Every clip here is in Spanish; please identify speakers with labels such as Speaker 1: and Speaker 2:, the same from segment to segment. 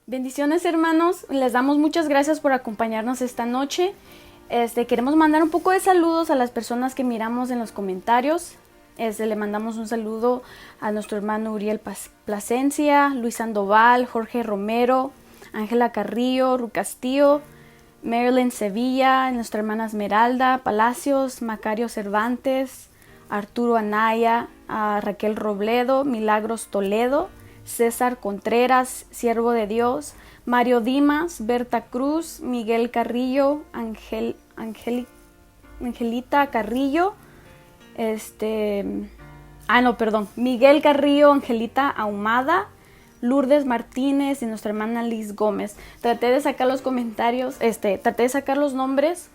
Speaker 1: Bendiciones, hermanos, les damos muchas gracias por acompañarnos esta noche. Queremos mandar un poco de saludos a las personas que miramos en los comentarios. Le mandamos un saludo a nuestro hermano Uriel Plasencia, Luis Sandoval, Jorge Romero, Ángela Carrillo, Ru Castillo, Marilyn Sevilla, nuestra hermana Esmeralda Palacios, Macario Cervantes, Arturo Anaya, a Raquel Robledo, Milagros Toledo, César Contreras, siervo de Dios, Mario Dimas, Berta Cruz, Miguel Carrillo, Angelita Carrillo, Miguel Carrillo, Angelita Ahumada, Lourdes Martínez y nuestra hermana Liz Gómez. Traté de sacar los comentarios, traté de sacar los nombres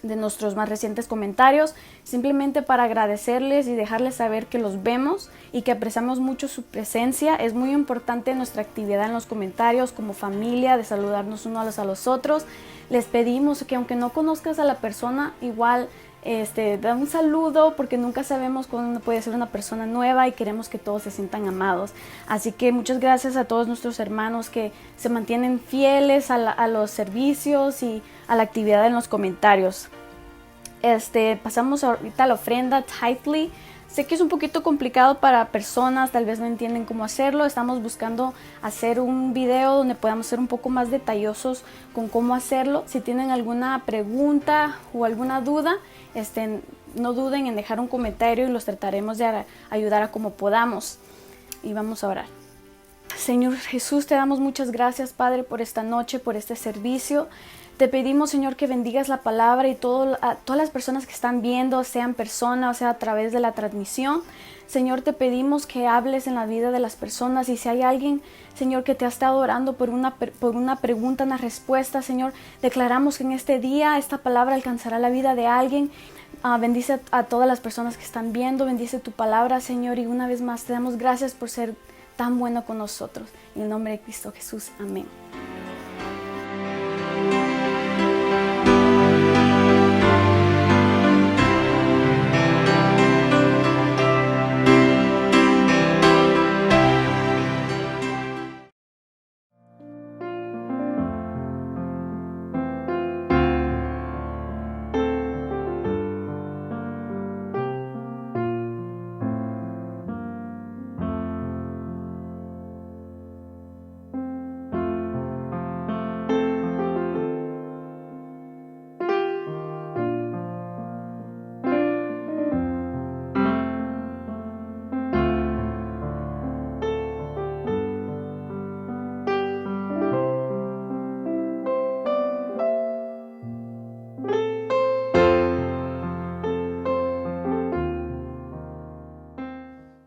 Speaker 1: de nuestros más recientes comentarios, simplemente para agradecerles y dejarles saber que los vemos y que apreciamos mucho su presencia. Es muy importante nuestra actividad en los comentarios como familia, de saludarnos unos a los otros. Les pedimos que aunque no conozcas a la persona, igual da un saludo, porque nunca sabemos cuándo puede ser una persona nueva y queremos que todos se sientan amados. Así que muchas gracias a todos nuestros hermanos que se mantienen fieles a los servicios y a la actividad en los comentarios. Pasamos ahorita a la ofrenda tithely. Sé que es un poquito complicado para personas, tal vez no entienden cómo hacerlo. Estamos buscando hacer un video donde podamos ser un poco más detallosos con cómo hacerlo. Si tienen alguna pregunta o alguna duda, no duden en dejar un comentario y los trataremos de ayudar a como podamos. Y vamos a orar. Señor Jesús, te damos muchas gracias, Padre, por esta noche, por este servicio. Te pedimos, Señor, que bendigas la palabra y a todas las personas que están viendo, sean personas, o sea a través de la transmisión. Señor, te pedimos que hables en la vida de las personas, y si hay alguien, Señor, que te ha estado orando por una pregunta, una respuesta, Señor, declaramos que en este día esta palabra alcanzará la vida de alguien. Bendice a todas las personas que están viendo, bendice tu palabra, Señor, y una vez más te damos gracias por ser tan bueno con nosotros. En el nombre de Cristo Jesús, amén.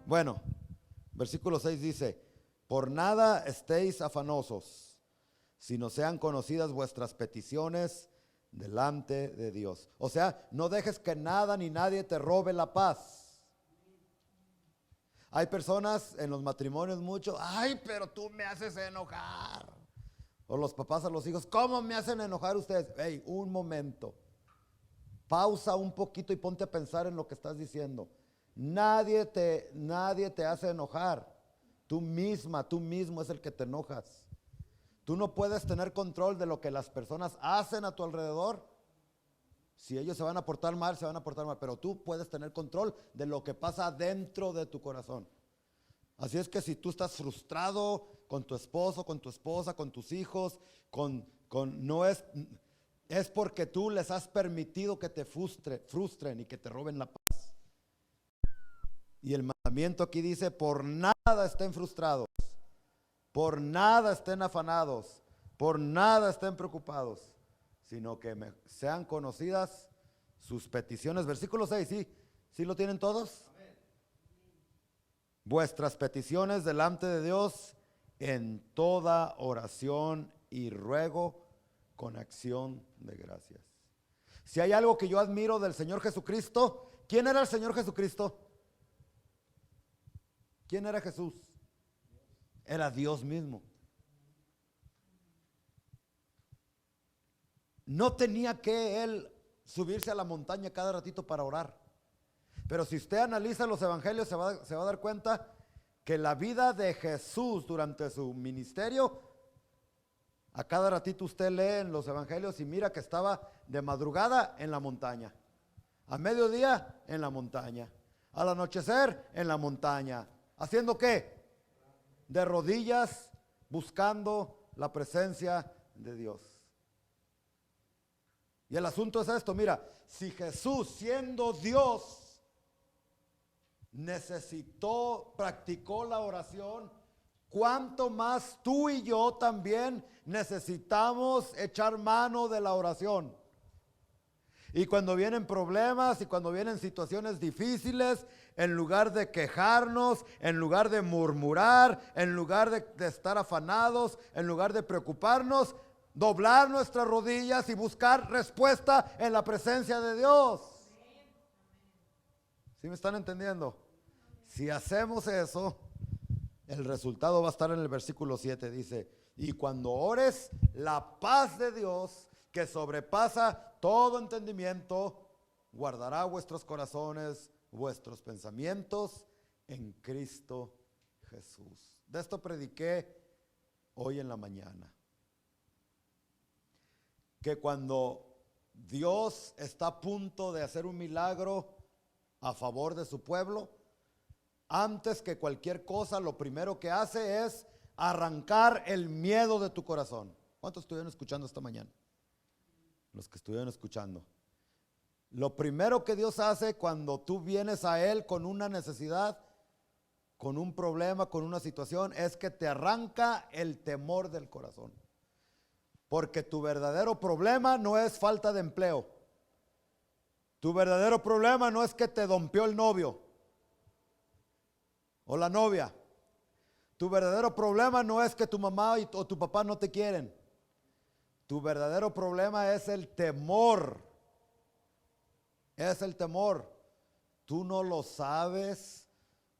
Speaker 2: Bueno, versículo 6 dice: por nada estéis afanosos, sino sean conocidas vuestras peticiones delante de Dios. O sea, no dejes que nada ni nadie te robe la paz. Hay personas en los matrimonios mucho: ay, pero tú me haces enojar. O los papás a los hijos: ¿cómo me hacen enojar ustedes? Hey, un momento, pausa un poquito y ponte a pensar en lo que estás diciendo. Nadie te hace enojar. Tú mismo es el que te enojas. Tú no puedes tener control de lo que las personas hacen a tu alrededor. Si ellos se van a portar mal, se van a portar mal, pero tú puedes tener control de lo que pasa dentro de tu corazón. Así es que si tú estás frustrado con tu esposo, con tu esposa, con tus hijos, es porque tú les has permitido que te frustren y que te roben la paz. Y el mandamiento aquí dice: por nada estén frustrados, por nada estén afanados, por nada estén preocupados, sino que sean conocidas sus peticiones. Versículo 6, ¿sí lo tienen todos? Amén. Vuestras peticiones delante de Dios en toda oración y ruego con acción de gracias. Si hay algo que yo admiro del Señor Jesucristo, ¿quién era el Señor Jesucristo? ¿Quién era Jesús? Era Dios mismo. No tenía que él subirse a la montaña cada ratito para orar. Pero si usted analiza los evangelios, se va a dar cuenta que la vida de Jesús durante su ministerio A cada ratito usted lee en los evangelios y mira que estaba de madrugada en la montaña, a mediodía en la montaña, al anochecer en la montaña. ¿Haciendo qué? De rodillas, buscando la presencia de Dios. Y el asunto es esto, mira, si Jesús siendo Dios practicó la oración, ¿cuánto más tú y yo también necesitamos echar mano de la oración? Y cuando vienen problemas y cuando vienen situaciones difíciles, en lugar de quejarnos, en lugar de murmurar, en lugar de estar afanados, en lugar de preocuparnos, doblar nuestras rodillas y buscar respuesta en la presencia de Dios. ¿Sí me están entendiendo? Si hacemos eso, el resultado va a estar en el versículo 7, dice, y cuando ores, la paz de Dios, que sobrepasa todo entendimiento, guardará vuestros corazones, vuestros pensamientos en Cristo Jesús. De esto prediqué hoy en la mañana. Que cuando Dios está a punto de hacer un milagro a favor de su pueblo, antes que cualquier cosa, lo primero que hace es arrancar el miedo de tu corazón. ¿Cuántos estuvieron escuchando esta mañana? Los que estuvieron escuchando. Lo primero que Dios hace cuando tú vienes a Él con una necesidad, con un problema, con una situación, es que te arranca el temor del corazón. Porque tu verdadero problema no es falta de empleo. Tu verdadero problema no es que te dompió el novio o la novia. Tu verdadero problema no es que tu mamá o tu papá no te quieren. Tu verdadero problema es el temor. Es el temor. Tú no lo sabes,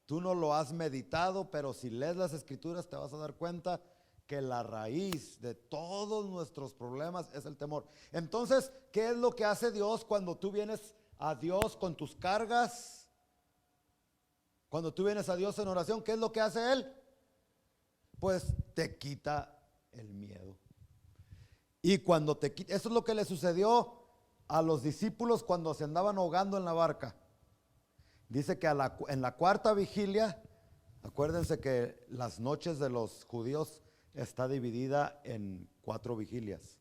Speaker 2: tú no lo has meditado, pero si lees las escrituras te vas a dar cuenta que la raíz de todos nuestros problemas es el temor. Entonces, ¿qué es lo que hace Dios cuando tú vienes a Dios con tus cargas? Cuando tú vienes a Dios en oración, ¿qué es lo que hace Él? Pues te quita el miedo. Y cuando te quita, eso es lo que le sucedió a los discípulos cuando se andaban ahogando en la barca. Dice que en la cuarta vigilia, acuérdense que las noches de los judíos está dividida en 4 vigilias.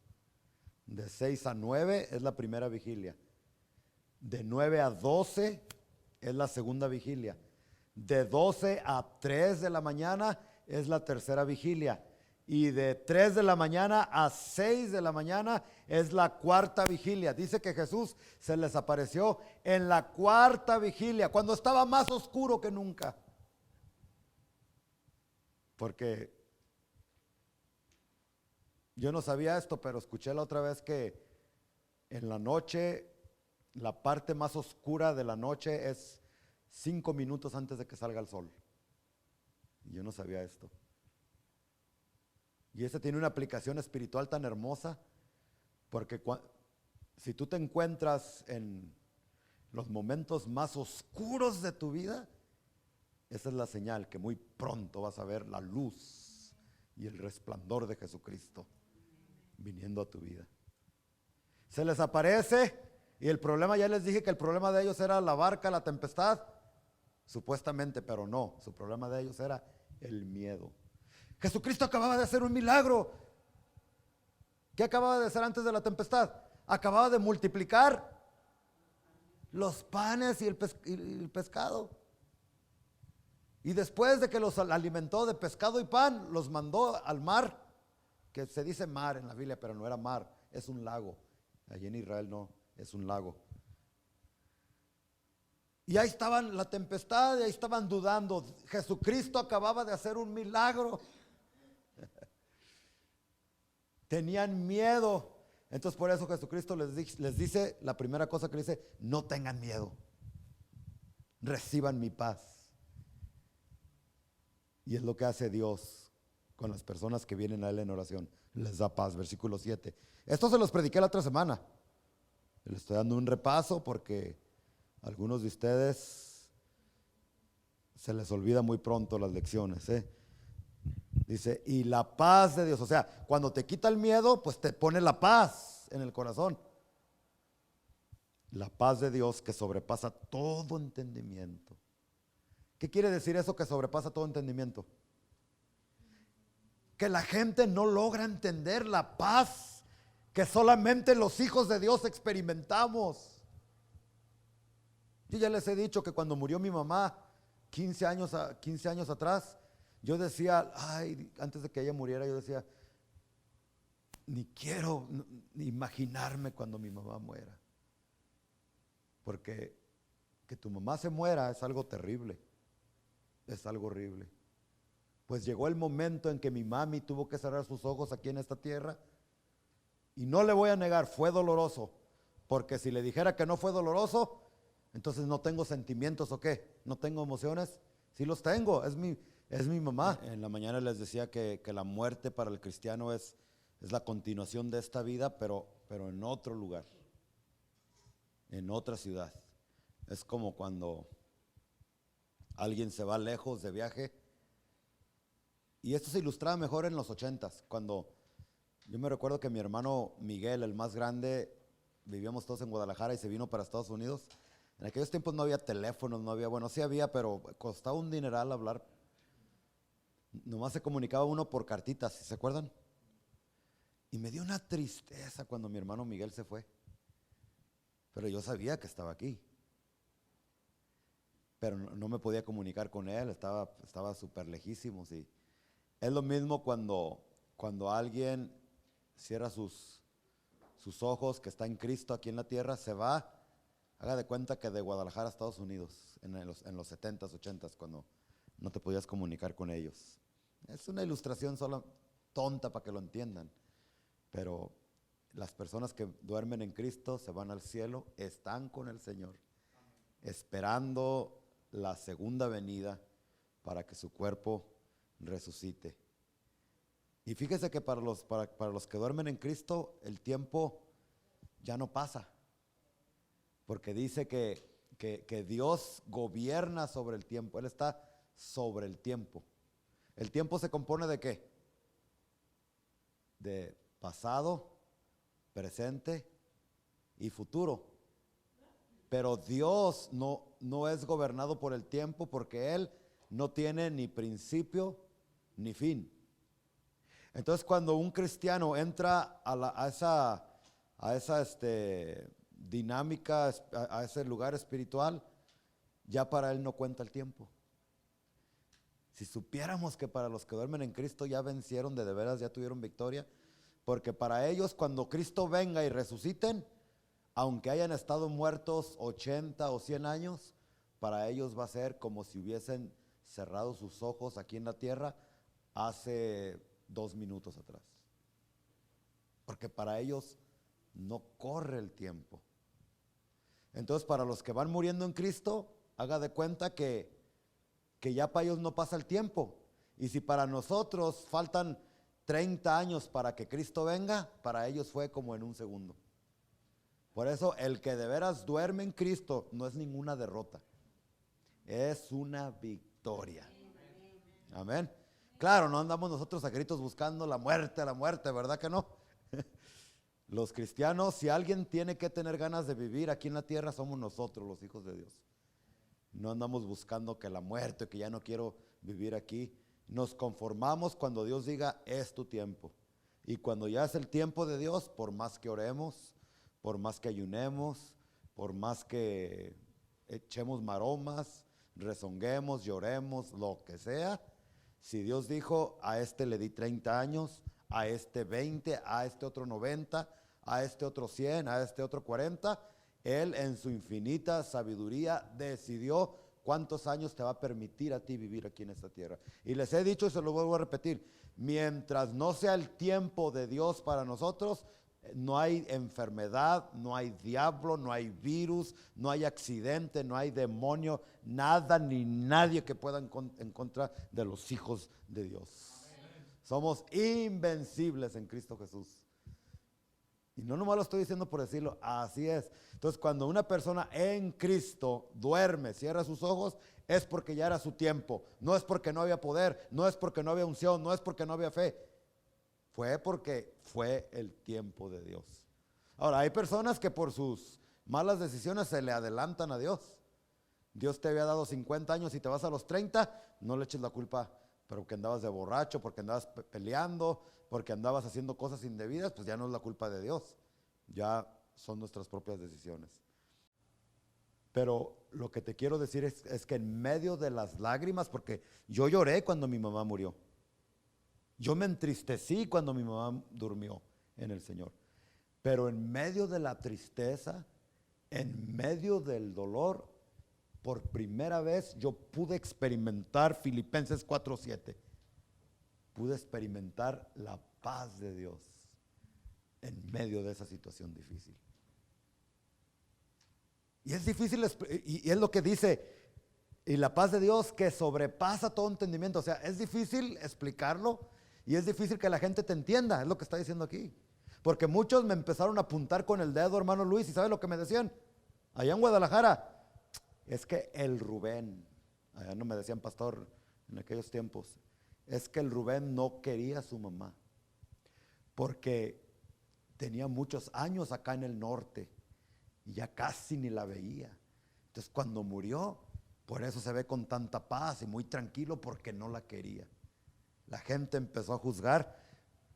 Speaker 2: De 6 a 9 es la primera vigilia. De 9 a 12 es la segunda vigilia. De 12 a 3 de la mañana es la tercera vigilia. Y de 3 de la mañana a 6 de la mañana es la cuarta vigilia. Dice que Jesús se les apareció en la cuarta vigilia, cuando estaba más oscuro que nunca. Porque yo no sabía esto, pero escuché la otra vez que en la noche, la parte más oscura de la noche es 5 minutos antes de que salga el sol. Y yo no sabía esto. Y ese tiene una aplicación espiritual tan hermosa, porque si tú te encuentras en los momentos más oscuros de tu vida, esa es la señal que muy pronto vas a ver la luz y el resplandor de Jesucristo viniendo a tu vida. Se les aparece y el problema, ya les dije que el problema de ellos era la barca, la tempestad, supuestamente, pero no, su problema de ellos era el miedo. Jesucristo acababa de hacer un milagro. ¿Qué acababa de hacer antes de la tempestad? Acababa de multiplicar los panes y el pescado. Y después de que los alimentó de pescado y pan, los mandó al mar, que se dice mar en la Biblia, pero no era mar, es un lago. Allí en Israel no, es un lago. Y ahí estaban la tempestad, y ahí estaban dudando. Jesucristo acababa de hacer un milagro. Tenían miedo. Entonces por eso Jesucristo les dice, la primera cosa que les dice, no tengan miedo, reciban mi paz. Y es lo que hace Dios con las personas que vienen a Él en oración, les da paz. Versículo 7. Esto se los prediqué la otra semana. Les estoy dando un repaso porque a algunos de ustedes se les olvida muy pronto las lecciones, Dice, y la paz de Dios. O sea, cuando te quita el miedo, pues te pone la paz en el corazón. La paz de Dios que sobrepasa todo entendimiento. ¿Qué quiere decir eso que sobrepasa todo entendimiento? Que la gente no logra entender la paz que solamente los hijos de Dios experimentamos. Yo ya les he dicho que cuando murió mi mamá, 15 años atrás, yo decía, ay, antes de que ella muriera, yo decía, ni quiero ni imaginarme cuando mi mamá muera. Porque que tu mamá se muera es algo terrible, es algo horrible. Pues llegó el momento en que mi mami tuvo que cerrar sus ojos aquí en esta tierra, y no le voy a negar, fue doloroso, porque si le dijera que no fue doloroso, entonces no tengo sentimientos o qué, no tengo emociones. Sí los tengo, es mi mamá. En la mañana les decía que la muerte para el cristiano es la continuación de esta vida, pero en otro lugar, en otra ciudad. Es como cuando alguien se va lejos de viaje, y esto se ilustraba mejor en los 80s, cuando yo me recuerdo que mi hermano Miguel, el más grande, vivíamos todos en Guadalajara y se vino para Estados Unidos. En aquellos tiempos no había teléfonos, no había, bueno, sí había, pero costaba un dineral hablar. Nomás se comunicaba uno por cartitas, ¿se acuerdan? Y me dio una tristeza cuando mi hermano Miguel se fue. Pero yo sabía que estaba aquí. Pero no me podía comunicar con él, estaba súper lejísimos. Y es lo mismo cuando alguien cierra sus ojos, que está en Cristo aquí en la tierra, se va. Haga de cuenta que de Guadalajara a Estados Unidos, en los 70s, 80s, cuando no te podías comunicar con ellos. Es una ilustración solo tonta para que lo entiendan, pero las personas que duermen en Cristo se van al cielo, están con el Señor, esperando la segunda venida para que su cuerpo resucite. Y fíjese que para los que duermen en Cristo, el tiempo ya no pasa. Porque dice que Dios gobierna sobre el tiempo, Él está sobre el tiempo. ¿El tiempo se compone de qué? De pasado, presente y futuro. Pero Dios no es gobernado por el tiempo, porque Él no tiene ni principio ni fin. Entonces, cuando un cristiano entra a esa dinámica, a ese lugar espiritual, ya para él no cuenta el tiempo. Si supiéramos que para los que duermen en Cristo ya vencieron de veras, ya tuvieron victoria, porque para ellos cuando Cristo venga y resuciten, aunque hayan estado muertos 80 o 100 años, para ellos va a ser como si hubiesen cerrado sus ojos aquí en la tierra hace 2 minutos atrás. Porque para ellos no corre el tiempo. Entonces, para los que van muriendo en Cristo, haga de cuenta que ya para ellos no pasa el tiempo. Y si para nosotros faltan 30 años para que Cristo venga, para ellos fue como en un segundo. Por eso, el que de veras duerme en Cristo no es ninguna derrota, es una victoria. Amén. Claro, no andamos nosotros a gritos buscando la muerte, ¿verdad que no? Los cristianos, si alguien tiene que tener ganas de vivir aquí en la tierra, somos nosotros, los hijos de Dios. No andamos buscando que la muerte, que ya no quiero vivir aquí. Nos conformamos cuando Dios diga, es tu tiempo. Y cuando ya es el tiempo de Dios, por más que oremos, por más que ayunemos, por más que echemos maromas, rezonguemos, lloremos, lo que sea, si Dios dijo, a este le di 30 años, a este 20, a este otro 90, a este otro 100, a este otro 40, Él en su infinita sabiduría decidió cuántos años te va a permitir a ti vivir aquí en esta tierra. Y les he dicho y se lo vuelvo a repetir, mientras no sea el tiempo de Dios para nosotros, no hay enfermedad, no hay diablo, no hay virus, no hay accidente, no hay demonio, nada ni nadie que pueda en contra de los hijos de Dios. Somos invencibles en Cristo Jesús. Y no nomás lo estoy diciendo por decirlo, así es. Entonces, cuando una persona en Cristo duerme, cierra sus ojos, es porque ya era su tiempo. No es porque no había poder, no es porque no había unción, no es porque no había fe. Fue porque fue el tiempo de Dios. Ahora, hay personas que por sus malas decisiones se le adelantan a Dios. Dios te había dado 50 años y te vas a los 30, no le eches la culpa, pero que andabas de borracho, porque andabas peleando, porque andabas haciendo cosas indebidas, pues ya no es la culpa de Dios, ya son nuestras propias decisiones. Pero lo que te quiero decir es que en medio de las lágrimas, porque yo lloré cuando mi mamá murió, yo me entristecí cuando mi mamá durmió en el Señor, pero en medio de la tristeza, en medio del dolor, por primera vez yo pude experimentar Filipenses 4:7. Pude experimentar la paz de Dios en medio de esa situación difícil. Y es difícil, y es lo que dice, y la paz de Dios que sobrepasa todo entendimiento. O sea, es difícil explicarlo y es difícil que la gente te entienda, es lo que está diciendo aquí. Porque muchos me empezaron a apuntar con el dedo, hermano Luis, y ¿sabe lo que me decían? Allá en Guadalajara, es que el Rubén, allá no me decían pastor en aquellos tiempos, es que el Rubén no quería a su mamá, porque tenía muchos años acá en el norte y ya casi ni la veía. Entonces cuando murió, por eso se ve con tanta paz y muy tranquilo, porque no la quería. La gente empezó a juzgar,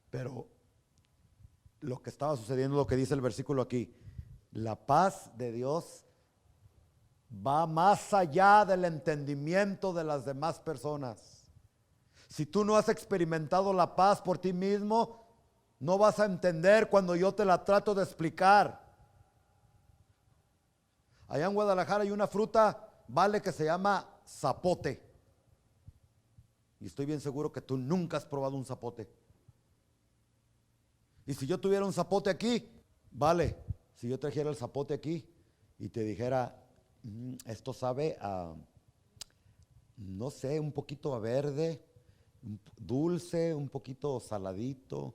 Speaker 2: pero lo que estaba sucediendo, lo que dice el versículo aquí, la paz de Dios va más allá del entendimiento de las demás personas. Si tú no has experimentado la paz por ti mismo, no vas a entender cuando yo te la trato de explicar. Allá en Guadalajara hay una fruta, vale, que se llama zapote. Y estoy bien seguro que tú nunca has probado un zapote. Y si yo tuviera un zapote aquí, vale, si yo trajera el zapote aquí y te dijera, esto sabe a, no sé, un poquito a verde, dulce, un poquito saladito,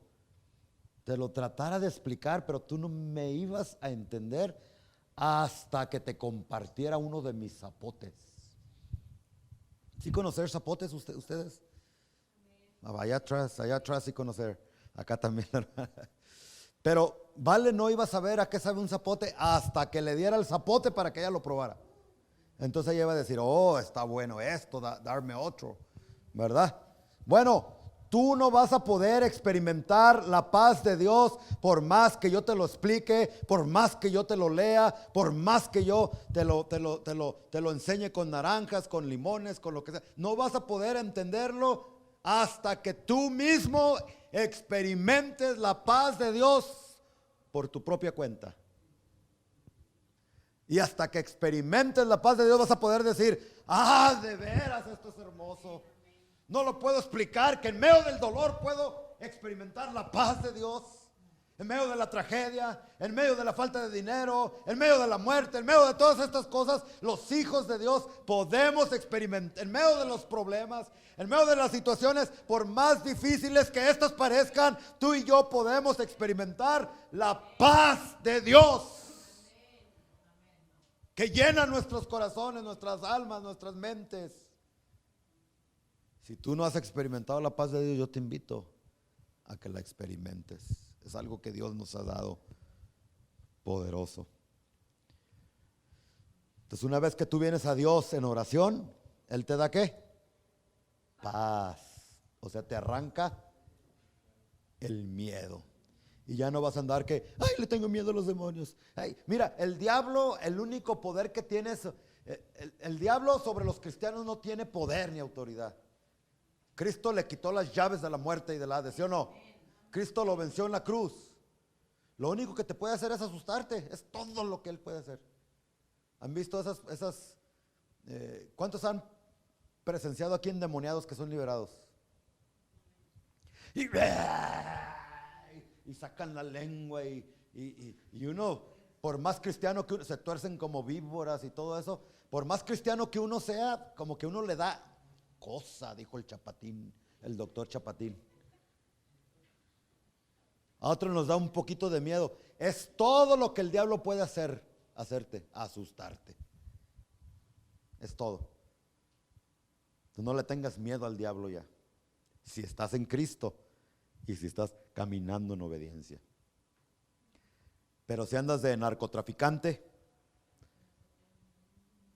Speaker 2: te lo tratara de explicar, pero tú no me ibas a entender hasta que te compartiera uno de mis zapotes. ¿Sí conocer zapotes ustedes? Allá atrás sí conocer, acá también. Pero vale, no iba a saber a qué sabe un zapote hasta que le diera el zapote para que ella lo probara. Entonces ella iba a decir, oh, está bueno esto, darme otro, ¿verdad? Bueno, tú no vas a poder experimentar la paz de Dios por más que yo te lo explique, por más que yo te lo lea, por más que yo te lo enseñe con naranjas, con limones, con lo que sea. No vas a poder entenderlo hasta que tú mismo experimentes la paz de Dios por tu propia cuenta. Y hasta que experimentes la paz de Dios vas a poder decir, de veras esto es hermoso. No lo puedo explicar, que en medio del dolor puedo experimentar la paz de Dios. En medio de la tragedia, en medio de la falta de dinero, en medio de la muerte, en medio de todas estas cosas, los hijos de Dios podemos experimentar, en medio de los problemas, en medio de las situaciones, por más difíciles que estas parezcan, tú y yo podemos experimentar la paz de Dios, que llena nuestros corazones, nuestras almas, nuestras mentes. Si tú no has experimentado la paz de Dios, yo te invito a que la experimentes. Es algo que Dios nos ha dado poderoso. Entonces, una vez que tú vienes a Dios en oración, Él te da ¿qué? Paz. O sea, te arranca el miedo. Y ya no vas a andar que, le tengo miedo a los demonios. Mira, el diablo, el único poder que tiene es, el diablo sobre los cristianos no tiene poder ni autoridad. Cristo le quitó las llaves de la muerte y del Hades, ¿sí o no? Cristo lo venció en la cruz. Lo único que te puede hacer es asustarte. Es todo lo que Él puede hacer. ¿Han visto esas cuántos han presenciado aquí endemoniados que son liberados? Y sacan la lengua y uno, por más cristiano que uno, se tuercen como víboras y todo eso. Por más cristiano que uno sea, como que uno le da cosa, dijo el Chapatín, el doctor Chapatín. A otros nos da un poquito de miedo. Es todo lo que el diablo puede hacerte, asustarte. Es todo. Tú no le tengas miedo al diablo ya. Si estás en Cristo y si estás caminando en obediencia. Pero si andas de narcotraficante,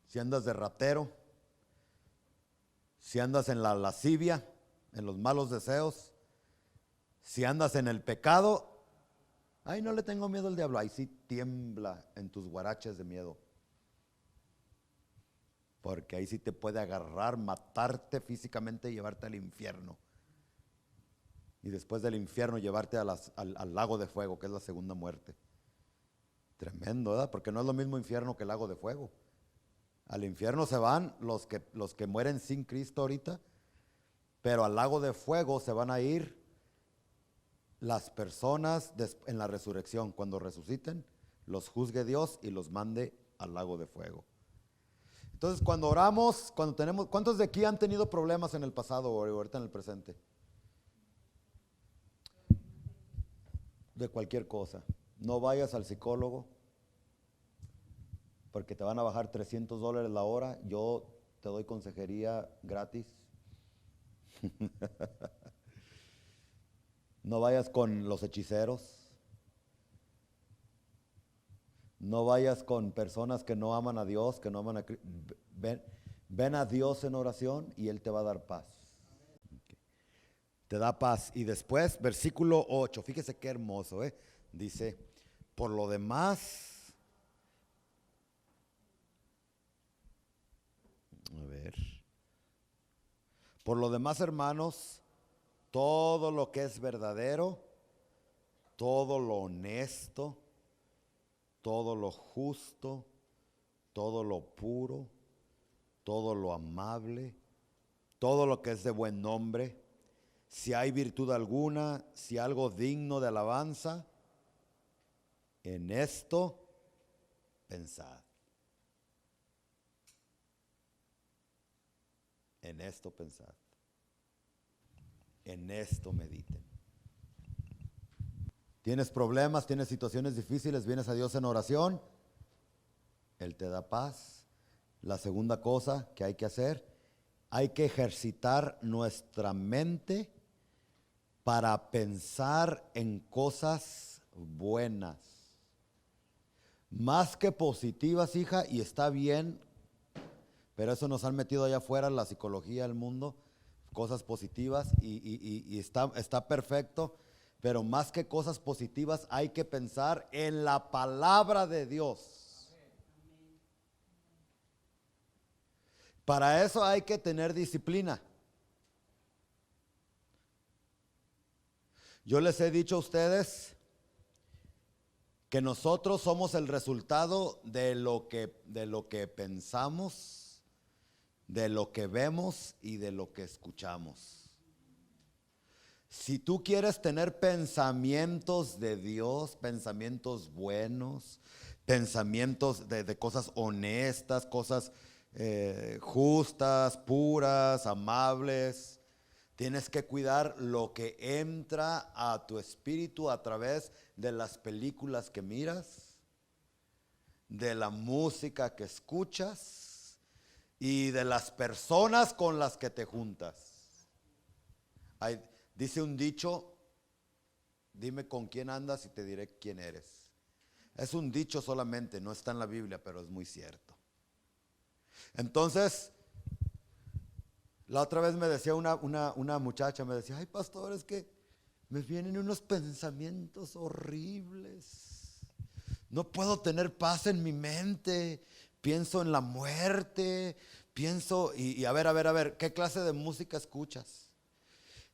Speaker 2: si andas de ratero, si andas en la lascivia, en los malos deseos, si andas en el pecado, ay, no le tengo miedo al diablo. Ahí sí tiembla en tus guaraches de miedo. Porque ahí sí te puede agarrar, matarte físicamente y llevarte al infierno. Y después del infierno llevarte al lago de fuego, que es la segunda muerte. Tremendo, ¿verdad? Porque no es lo mismo infierno que el lago de fuego. Al infierno se van los que mueren sin Cristo ahorita, pero al lago de fuego se van a ir las personas en la resurrección. Cuando resuciten, los juzgue Dios y los mande al lago de fuego. Entonces, cuando oramos, ¿cuántos de aquí han tenido problemas en el pasado o ahorita en el presente? De cualquier cosa. No vayas al psicólogo porque te van a bajar $300 la hora. Yo te doy consejería gratis. No vayas con los hechiceros. No vayas con personas que no aman a Dios, que no aman a Cristo. Ven a Dios en oración y Él te va a dar paz. Okay. Te da paz. Y después, versículo 8, fíjese qué hermoso, dice, por lo demás, por lo demás, hermanos, todo lo que es verdadero, todo lo honesto, todo lo justo, todo lo puro, todo lo amable, todo lo que es de buen nombre, si hay virtud alguna, si algo digno de alabanza, en esto pensad. En esto pensad. En esto mediten. Tienes problemas, tienes situaciones difíciles, vienes a Dios en oración, Él te da paz. La segunda cosa que hay que hacer, hay que ejercitar nuestra mente para pensar en cosas buenas. Más que positivas, hija, y está bien, pero eso nos han metido allá afuera en la psicología del mundo, cosas positivas y está perfecto, pero más que cosas positivas hay que pensar en la palabra de Dios. Para eso hay que tener disciplina. Yo les he dicho a ustedes que nosotros somos el resultado de lo que pensamos, de lo que vemos y de lo que escuchamos. Si tú quieres tener pensamientos de Dios, pensamientos buenos, pensamientos de cosas honestas, cosas justas, puras, amables, tienes que cuidar lo que entra a tu espíritu a través de las películas que miras, de la música que escuchas y de las personas con las que te juntas. Dice un dicho, dime con quién andas y te diré quién eres. Es un dicho solamente, no está en la Biblia, pero es muy cierto. Entonces, la otra vez me decía una muchacha, me decía, ay pastor, es que me vienen unos pensamientos horribles. No puedo tener paz en mi mente. Pienso en la muerte. Pienso, y a ver, ¿qué clase de música escuchas?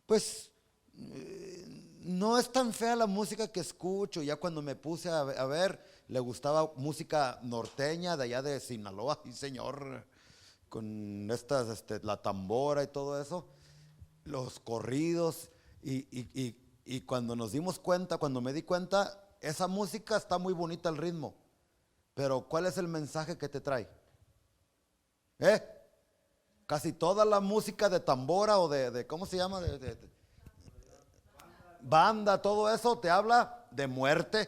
Speaker 2: Pues no es tan fea la música que escucho. Ya cuando me puse a ver, le gustaba música norteña de allá de Sinaloa, y señor, con la tambora y todo eso, los corridos, y cuando nos dimos cuenta, cuando me di cuenta, esa música está muy bonita el ritmo, pero ¿cuál es el mensaje que te trae? Casi toda la música de tambora o de ¿cómo se llama? De banda, todo eso te habla de muerte,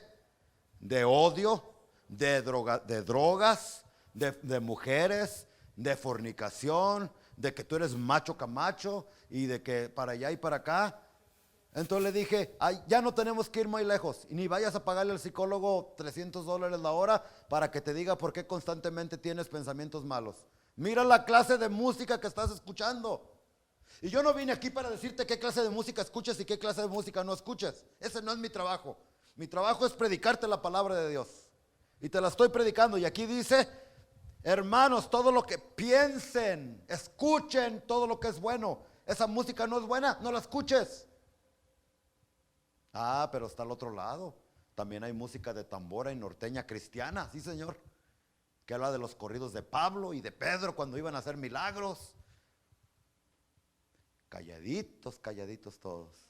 Speaker 2: de odio, de drogas, de mujeres, de fornicación, de que tú eres macho camacho y de que para allá y para acá. Entonces le dije, ay, ya no tenemos que ir muy lejos, y ni vayas a pagarle al psicólogo $300 la hora para que te diga por qué constantemente tienes pensamientos malos. Mira la clase de música que estás escuchando. Y yo no vine aquí para decirte qué clase de música escuches y qué clase de música no escuches. Ese no es mi trabajo. Mi trabajo es predicarte la palabra de Dios. Y te la estoy predicando. Y aquí dice, hermanos, todo lo que piensen, escuchen todo lo que es bueno. Esa música no es buena, no la escuches. Ah, pero está al otro lado. También hay música de tambora y norteña cristiana, sí señor, que habla de los corridos de Pablo y de Pedro cuando iban a hacer milagros. Calladitos, calladitos todos.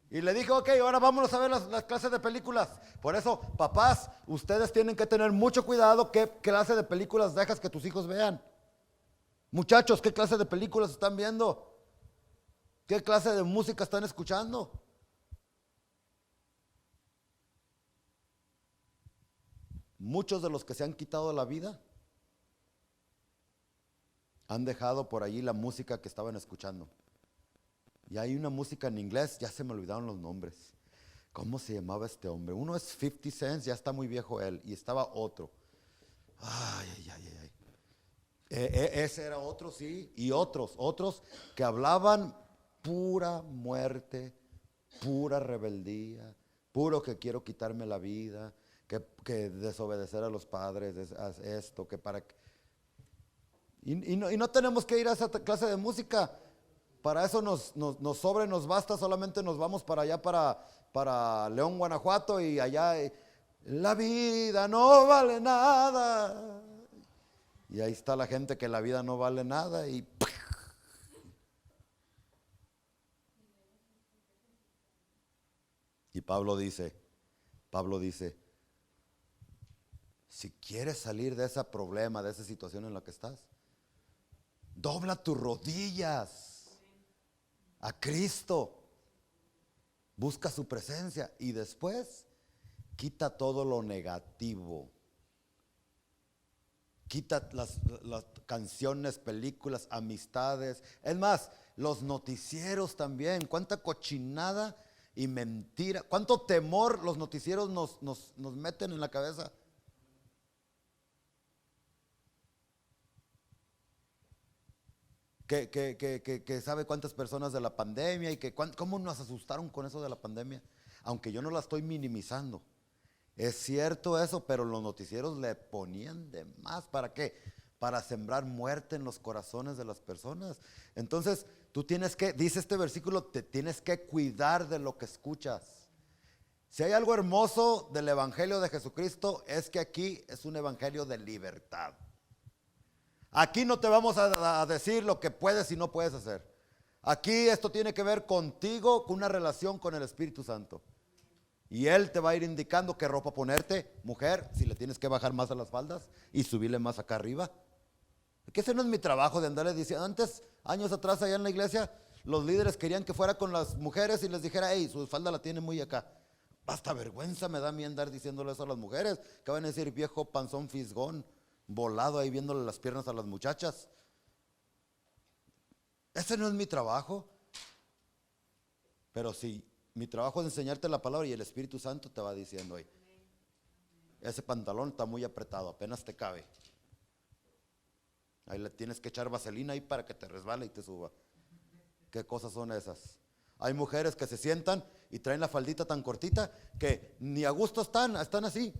Speaker 2: Y le dije, ok, ahora vámonos a ver las clases de películas. Por eso, papás, ustedes tienen que tener mucho cuidado qué clase de películas dejas que tus hijos vean. Muchachos, ¿qué clase de películas están viendo? ¿Qué clase de música están escuchando? Muchos de los que se han quitado la vida han dejado por allí la música que estaban escuchando. Y hay una música en inglés, ya se me olvidaron los nombres. ¿Cómo se llamaba este hombre? Uno es 50 Cent, ya está muy viejo él, y estaba otro. Ay. Ese era otro, sí, y otros que hablaban pura muerte, pura rebeldía, puro que quiero quitarme la vida, que desobedecer a los padres, esto, que para... Y no tenemos que ir a esa clase de música. Para eso nos sobra y nos basta, solamente nos vamos para allá, para León, Guanajuato, y allá la vida no vale nada. Y ahí está la gente que la vida no vale nada y... Y Pablo dice, si quieres salir de ese problema, de esa situación en la que estás, dobla tus rodillas a Cristo, busca su presencia y después quita todo lo negativo. Quita las canciones, películas, amistades. Es más, los noticieros también. Cuánta cochinada y mentira. Cuánto temor los noticieros nos meten en la cabeza. Que sabe cuántas personas de la pandemia y cómo nos asustaron con eso de la pandemia. Aunque yo no la estoy minimizando. Es cierto eso, pero los noticieros le ponían de más. ¿Para qué? Para sembrar muerte en los corazones de las personas. Entonces, tú tienes que, dice este versículo, te tienes que cuidar de lo que escuchas. Si hay algo hermoso del evangelio de Jesucristo, es que aquí es un evangelio de libertad. Aquí no te vamos a decir lo que puedes y no puedes hacer. Aquí esto tiene que ver contigo, con una relación con el Espíritu Santo. Y Él te va a ir indicando qué ropa ponerte, mujer, si le tienes que bajar más a las faldas y subirle más acá arriba. Que ese no es mi trabajo de andarle diciendo. Antes, años atrás allá en la iglesia, los líderes querían que fuera con las mujeres y les dijera, hey, su falda la tiene muy acá. Hasta vergüenza me da a mí andar diciéndole eso a las mujeres, que van a decir viejo panzón fisgón, volado ahí viéndole las piernas a las muchachas. Ese no es mi trabajo. Pero sí, mi trabajo es enseñarte la palabra y el Espíritu Santo te va diciendo, oye, ese pantalón está muy apretado, apenas te cabe. Ahí le tienes que echar vaselina ahí para que te resbale y te suba. ¿Qué cosas son esas? Hay mujeres que se sientan y traen la faldita tan cortita que ni a gusto están así.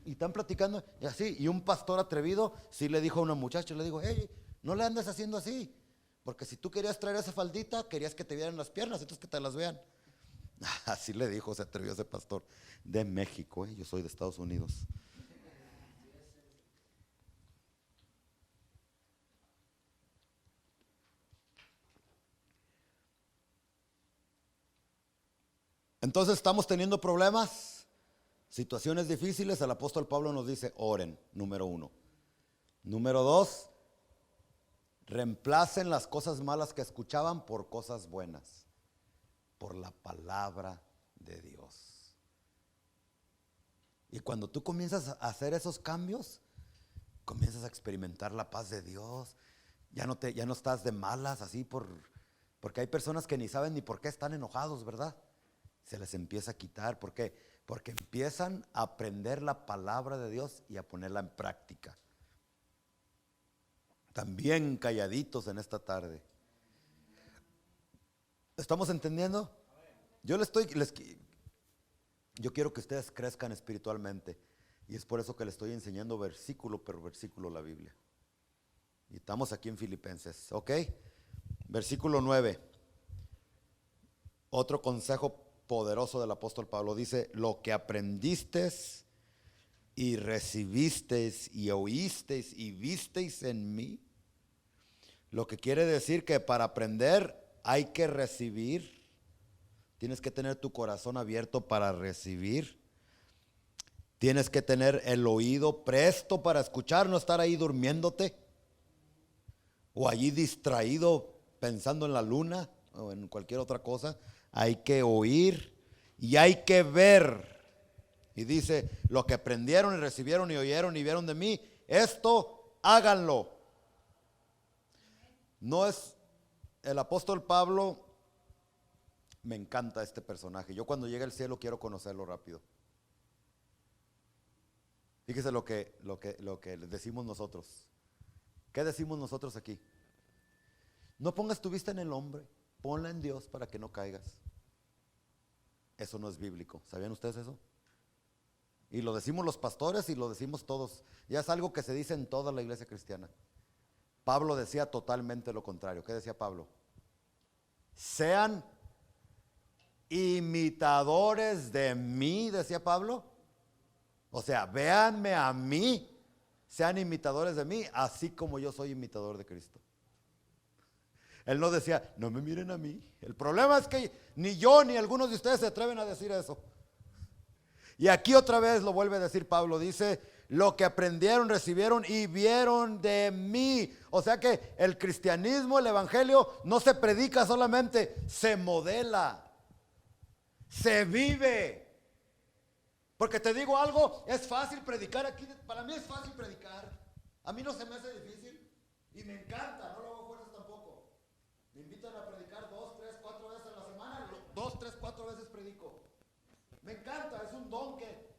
Speaker 2: Y están platicando y así. Y un pastor atrevido sí le dijo a una muchacha, le digo, hey, no le andes haciendo así. Porque si tú querías traer esa faldita, querías que te vieran las piernas, entonces que te las vean. Así le dijo, se atrevió ese pastor de México, yo soy de Estados Unidos. Entonces estamos teniendo problemas, situaciones difíciles. El apóstol Pablo nos dice, oren, número 1. Número 2, reemplacen las cosas malas que escuchaban por cosas buenas, por la palabra de Dios. Y cuando tú comienzas a hacer esos cambios, comienzas a experimentar la paz de Dios. Ya no estás de malas así porque hay personas que ni saben ni por qué están enojados, ¿verdad? Se les empieza a quitar. ¿Por qué? Porque empiezan a aprender la palabra de Dios y a ponerla en práctica. También calladitos en esta tarde. ¿Estamos entendiendo? Yo quiero que ustedes crezcan espiritualmente. Y es por eso que les estoy enseñando versículo por versículo la Biblia. Y estamos aquí en Filipenses, ¿ok? Versículo 9. Otro consejo poderoso del apóstol Pablo dice: lo que aprendisteis y recibisteis y oísteis y visteis en mí. Lo que quiere decir que para aprender hay que recibir. Tienes que tener tu corazón abierto para recibir. Tienes que tener el oído presto para escuchar, no estar ahí durmiéndote o allí distraído pensando en la luna o en cualquier otra cosa. Hay que oír y hay que ver. Y dice: lo que aprendieron y recibieron y oyeron y vieron de mí, esto háganlo. No es el apóstol Pablo. Me encanta este personaje. Yo cuando llegue al cielo quiero conocerlo rápido. Fíjese lo que decimos nosotros. ¿Qué decimos nosotros aquí? No pongas tu vista en el hombre, ponla en Dios para que no caigas. Eso no es bíblico. ¿Sabían ustedes eso? Y lo decimos los pastores y lo decimos todos. Ya es algo que se dice en toda la iglesia cristiana. Pablo decía totalmente lo contrario. ¿Qué decía Pablo? Sean imitadores de mí, decía Pablo. O sea, véanme a mí, sean imitadores de mí, así como yo soy imitador de Cristo. Él no decía: no me miren a mí. El problema es que ni yo ni algunos de ustedes se atreven a decir eso. Y aquí otra vez lo vuelve a decir Pablo, dice: lo que aprendieron, recibieron y vieron de mí. O sea que el cristianismo, el evangelio, no se predica solamente, se modela, se vive. Porque te digo algo, es fácil predicar aquí. Para mí es fácil predicar. A mí no se me hace difícil. Y me encanta, no lo hago fuerzas tampoco. Me invitan a predicar 2, 3, 4 veces a la semana. 2, 3, 4 veces predico. Me encanta, es un don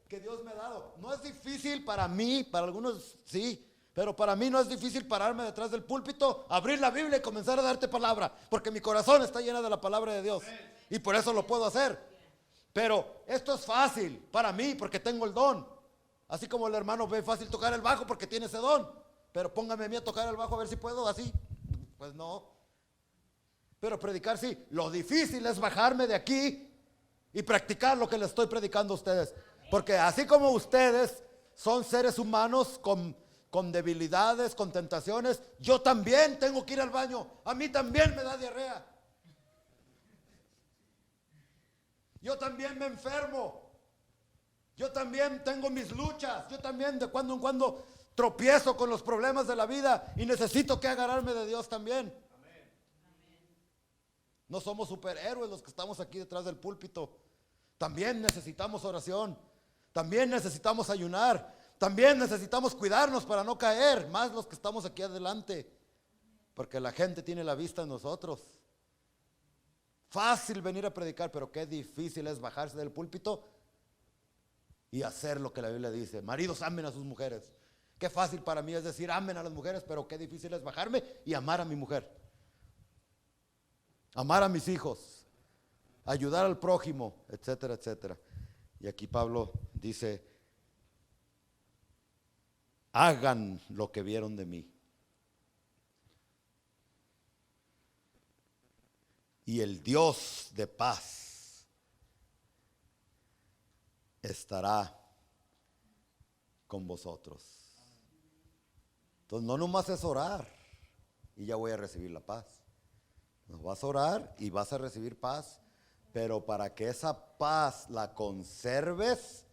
Speaker 2: que Dios me ha dado. No es difícil para mí, para algunos sí. Pero para mí no es difícil pararme detrás del púlpito, abrir la Biblia y comenzar a darte palabra. Porque mi corazón está lleno de la palabra de Dios. Y por eso lo puedo hacer. Pero esto es fácil para mí porque tengo el don. Así como el hermano ve fácil tocar el bajo porque tiene ese don. Pero póngame a mí a tocar el bajo a ver si puedo así. Pues no. Pero predicar sí. Lo difícil es bajarme de aquí y practicar lo que les estoy predicando a ustedes. Porque así como ustedes son seres humanos con debilidades, con tentaciones, yo también tengo que ir al baño. A mí también me da diarrea. Yo también me enfermo. Yo también tengo mis luchas. Yo también de cuando en cuando tropiezo con los problemas de la vida y necesito que agarrarme de Dios también. Amén. No somos superhéroes los que estamos aquí detrás del púlpito. También necesitamos oración. También necesitamos ayunar. También necesitamos cuidarnos para no caer. Más los que estamos aquí adelante. Porque la gente tiene la vista en nosotros. Fácil venir a predicar, pero qué difícil es bajarse del púlpito y hacer lo que la Biblia dice. Maridos, amen a sus mujeres. Qué fácil para mí es decir amen a las mujeres, pero qué difícil es bajarme y amar a mi mujer. Amar a mis hijos, ayudar al prójimo, etcétera, etcétera. Y aquí Pablo dice: hagan lo que vieron de mí. Y el Dios de paz estará con vosotros. Entonces no nomás es orar y ya voy a recibir la paz. No, vas a orar y vas a recibir paz, pero para que esa paz la conserves,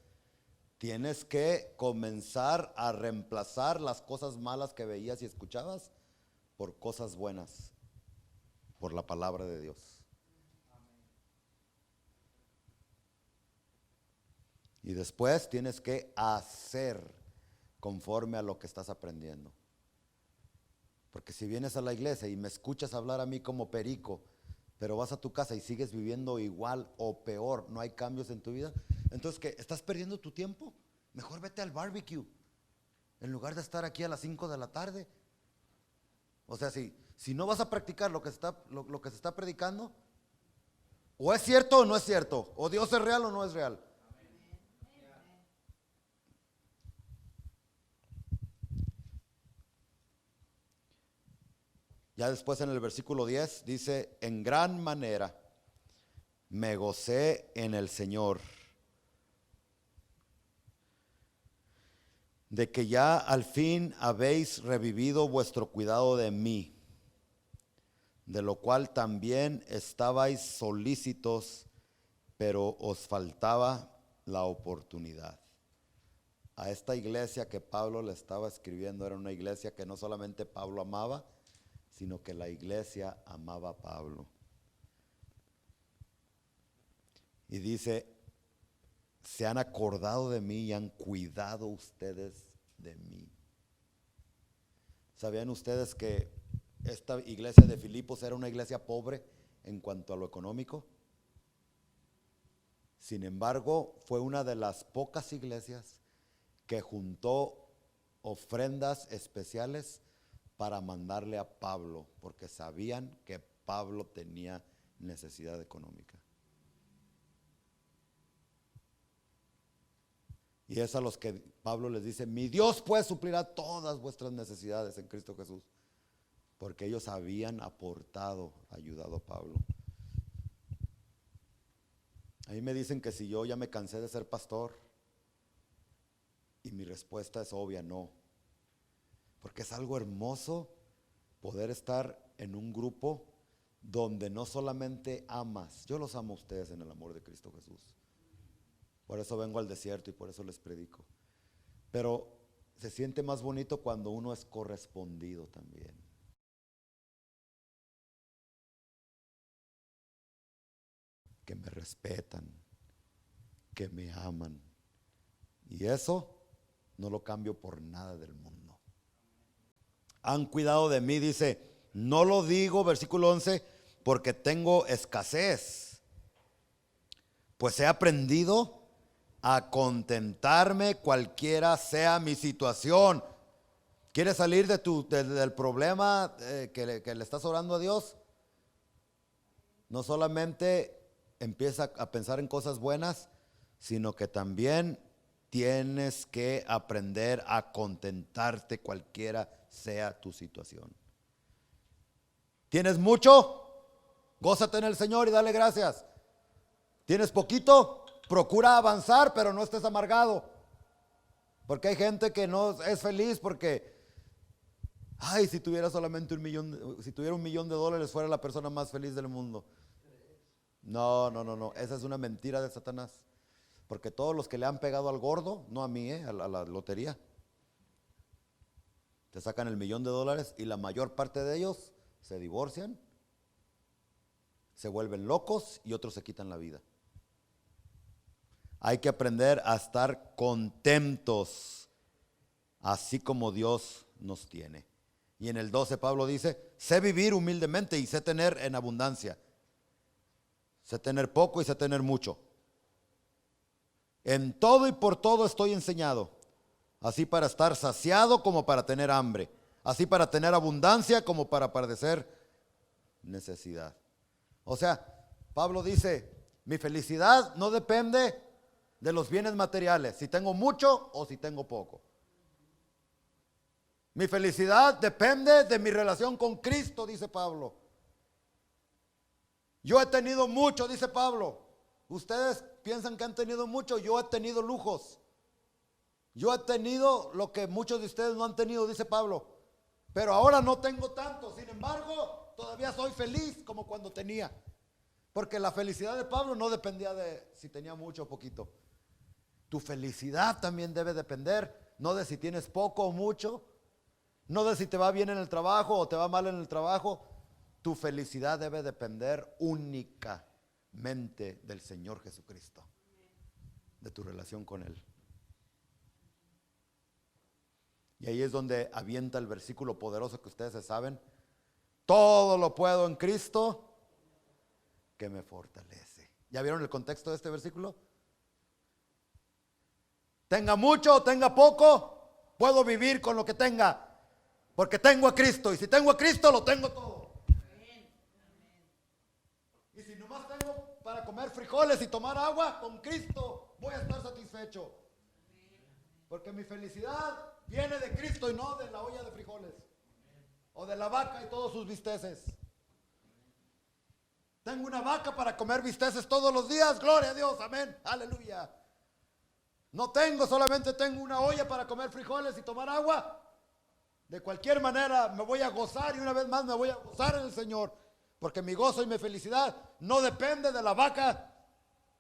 Speaker 2: tienes que comenzar a reemplazar las cosas malas que veías y escuchabas por cosas buenas. Por la palabra de Dios. Y después tienes que hacer conforme a lo que estás aprendiendo. Porque si vienes a la iglesia y me escuchas hablar a mí como perico, pero vas a tu casa y sigues viviendo igual o peor, no hay cambios en tu vida, entonces ¿qué? ¿Estás perdiendo tu tiempo? Mejor vete al barbecue en lugar de estar aquí a las 5 de la tarde. O sea, si no vas a practicar lo que se está predicando, o es cierto o no es cierto, o Dios es real o no es real. Ya después en el versículo 10 dice, en gran manera me gocé en el Señor, de que ya al fin habéis revivido vuestro cuidado de mí, de lo cual también estabais solícitos, pero os faltaba la oportunidad. A esta iglesia que Pablo le estaba escribiendo era una iglesia que no solamente Pablo amaba, sino que la iglesia amaba a Pablo. Y dice, se han acordado de mí y han cuidado ustedes de mí. ¿Sabían ustedes que esta iglesia de Filipos era una iglesia pobre en cuanto a lo económico? Sin embargo, fue una de las pocas iglesias que juntó ofrendas especiales para mandarle a Pablo, porque sabían que Pablo tenía necesidad económica. Y es a los que Pablo les dice, mi Dios pues suplirá todas vuestras necesidades en Cristo Jesús, porque ellos habían aportado, ayudado a Pablo. A mí me dicen que si yo ya me cansé de ser pastor, y mi respuesta es obvia, no. Porque es algo hermoso poder estar en un grupo donde no solamente amas, yo los amo a ustedes en el amor de Cristo Jesús. Por eso vengo al desierto y por eso les predico. Pero se siente más bonito cuando uno es correspondido también. Que me respetan, que me aman. Y eso no lo cambio por nada del mundo. Han cuidado de mí, dice, no lo digo, versículo 11, porque tengo escasez, pues he aprendido a contentarme cualquiera sea mi situación. ¿Quieres salir del problema que le estás orando a Dios? No solamente empieza a pensar en cosas buenas, sino que también tienes que aprender a contentarte cualquiera sea tu situación. ¿Tienes mucho? Gózate en el Señor y dale gracias. ¿Tienes poquito? Procura avanzar, pero no estés amargado. Porque hay gente que no es feliz porque, ay, si tuviera solamente si tuviera $1 millón fuera la persona más feliz del mundo. No, esa es una mentira de Satanás. Porque todos los que le han pegado al gordo, no a mí, a la lotería, te sacan el $1 millón y la mayor parte de ellos se divorcian, se vuelven locos y otros se quitan la vida. Hay que aprender a estar contentos, así como Dios nos tiene. Y en el 12 Pablo dice, sé vivir humildemente y sé tener en abundancia. Sé tener poco y sé tener mucho. En todo y por todo estoy enseñado, así para estar saciado como para tener hambre, así para tener abundancia como para padecer necesidad. O sea, Pablo dice, mi felicidad no depende de los bienes materiales, si tengo mucho o si tengo poco. Mi felicidad depende de mi relación con Cristo, dice Pablo. Yo he tenido mucho, dice Pablo. Ustedes piensan que han tenido mucho, yo he tenido lujos. Yo he tenido lo que muchos de ustedes no han tenido, dice Pablo. Pero ahora no tengo tanto, sin embargo, todavía soy feliz como cuando tenía. Porque la felicidad de Pablo no dependía de si tenía mucho o poquito. Tu felicidad también debe depender, no de si tienes poco o mucho, no de si te va bien en el trabajo o te va mal en el trabajo. Tu felicidad debe depender únicamente del Señor Jesucristo. de tu relación con Él. Y ahí es donde avienta el versículo poderoso que ustedes se saben. Todo lo puedo en Cristo que me fortalece. ¿Ya vieron el contexto de este versículo? Tenga mucho o tenga poco, puedo vivir con lo que tenga, porque tengo a Cristo. Y si tengo a Cristo, lo tengo todo. Y si nomás tengo para comer frijoles y tomar agua, con Cristo voy a estar satisfecho. Porque mi felicidad viene de Cristo y no de la olla de frijoles o de la vaca y todos sus bisteces. Tengo una vaca para comer bisteces todos los días, gloria a Dios, amén, aleluya. No tengo, solamente tengo una olla para comer frijoles y tomar agua. De cualquier manera me voy a gozar, y una vez más me voy a gozar en el Señor, porque mi gozo y mi felicidad no depende de la vaca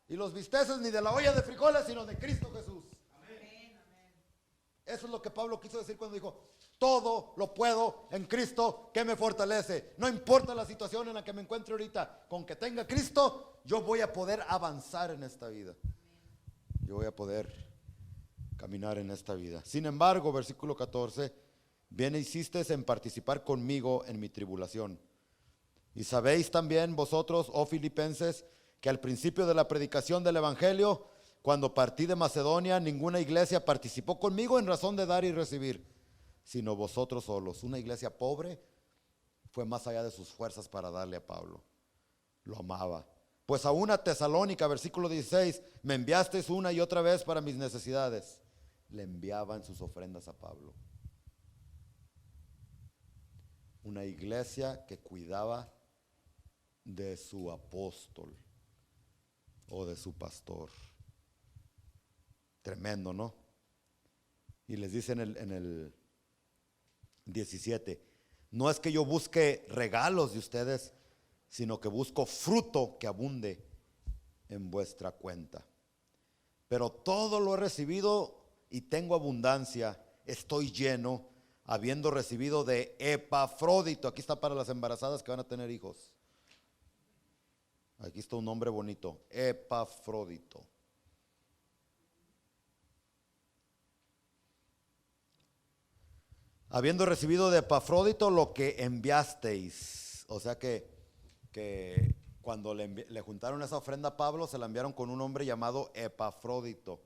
Speaker 2: y los bisteces ni de la olla de frijoles, sino de Cristo Jesús. Amén. Eso es lo que Pablo quiso decir cuando dijo: todo lo puedo en Cristo que me fortalece. No importa la situación en la que me encuentre ahorita, con que tenga Cristo, yo voy a poder avanzar en esta vida. Yo voy a poder caminar en esta vida. Sin embargo, versículo 14, bien hicisteis en participar conmigo en mi tribulación. Y sabéis también vosotros, oh filipenses, que al principio de la predicación del evangelio, cuando partí de Macedonia, ninguna iglesia participó conmigo en razón de dar y recibir, sino vosotros solos. Una iglesia pobre fue más allá de sus fuerzas para darle a Pablo. Lo amaba. Pues a una Tesalónica, versículo 16, me enviasteis una y otra vez para mis necesidades. Le enviaban sus ofrendas a Pablo. Una iglesia que cuidaba de su apóstol o de su pastor. Tremendo, ¿no? Y les dice en el 17, no es que yo busque regalos de ustedes, sino que busco fruto que abunde en vuestra cuenta. Pero todo lo he recibido y tengo abundancia, estoy lleno, habiendo recibido de Epafrodito. Aquí está para las embarazadas que van a tener hijos. Aquí está un nombre bonito, Epafrodito. Habiendo recibido de Epafrodito lo que enviasteis. O sea que cuando le juntaron esa ofrenda a Pablo, se la enviaron con un hombre llamado Epafrodito.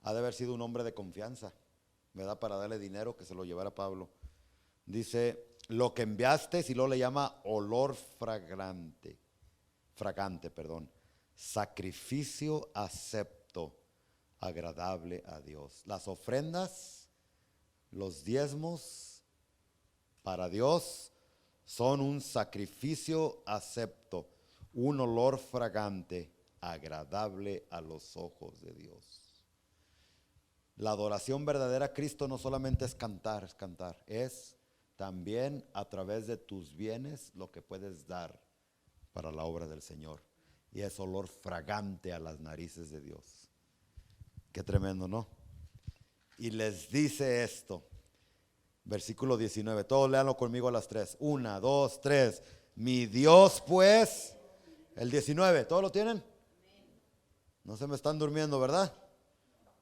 Speaker 2: Ha de haber sido un hombre de confianza, ¿verdad? Para darle dinero, que se lo llevara a Pablo. Dice, lo que enviasteis, y luego le llama olor fragante, sacrificio acepto, agradable a Dios. Las ofrendas, los diezmos para Dios son un sacrificio acepto, un olor fragante, agradable a los ojos de Dios. La adoración verdadera a Cristo no solamente es cantar, es también a través de tus bienes lo que puedes dar para la obra del Señor. Y es olor fragante a las narices de Dios. Qué tremendo, ¿no? Y les dice esto. Versículo 19, todos léanlo conmigo a las 3. 1, 2, 3. Mi Dios pues, el 19, ¿todos lo tienen? No se me están durmiendo, ¿verdad?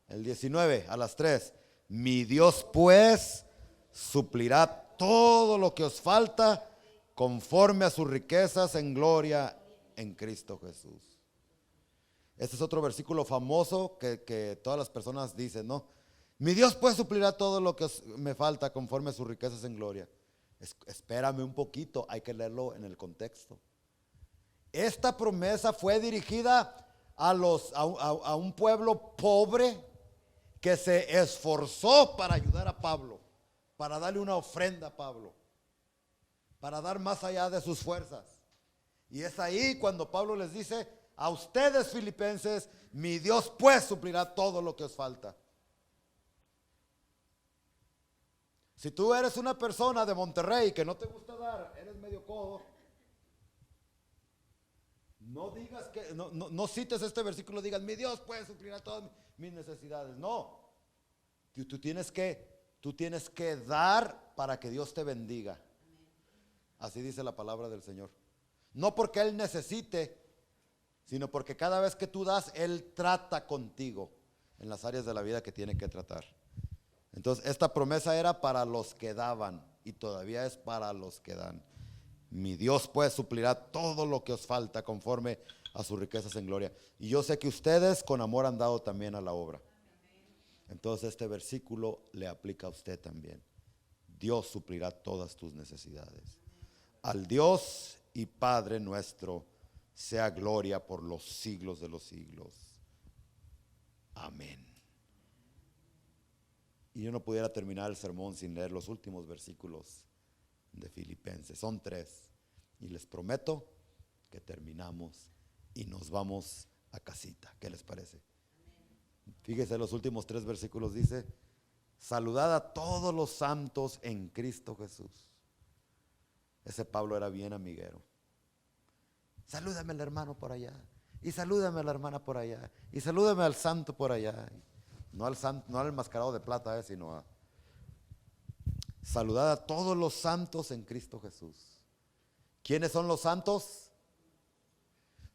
Speaker 2: El 19, a las 3. Mi Dios pues suplirá todo lo que os falta conforme a sus riquezas en gloria en Cristo Jesús. Este es otro versículo famoso que todas las personas dicen, ¿no? Mi Dios pues suplirá todo lo que me falta conforme a sus riquezas en gloria. Espérame un poquito, hay que leerlo en el contexto. Esta promesa fue dirigida a un pueblo pobre que se esforzó para ayudar a Pablo, para darle una ofrenda a Pablo, para dar más allá de sus fuerzas. Y es ahí cuando Pablo les dice, a ustedes filipenses, mi Dios pues suplirá todo lo que os falta. Si tú eres una persona de Monterrey que no te gusta dar, eres medio codo, no digas que, no cites este versículo, digas, mi Dios puede suplir a todas mis necesidades. No, tú tienes que dar para que Dios te bendiga. Así dice la palabra del Señor. No porque Él necesite, sino porque cada vez que tú das, Él trata contigo en las áreas de la vida que tiene que tratar. Entonces, esta promesa era para los que daban y todavía es para los que dan. Mi Dios pues suplirá todo lo que os falta conforme a sus riquezas en gloria. Y yo sé que ustedes con amor han dado también a la obra. Entonces este versículo le aplica a usted también. Dios suplirá todas tus necesidades. Al Dios y Padre nuestro sea gloria por los siglos de los siglos. Amén. Y yo no pudiera terminar el sermón sin leer los últimos versículos de Filipenses. Son 3. Y les prometo que terminamos y nos vamos a casita. ¿Qué les parece? Fíjese, los últimos 3 versículos dice: saludad a todos los santos en Cristo Jesús. Ese Pablo era bien amiguero. Salúdame al hermano por allá, y salúdame a la hermana por allá, y salúdame al santo por allá. No al enmascarado de plata, sino a saludad a todos los santos en Cristo Jesús. ¿Quiénes son los santos?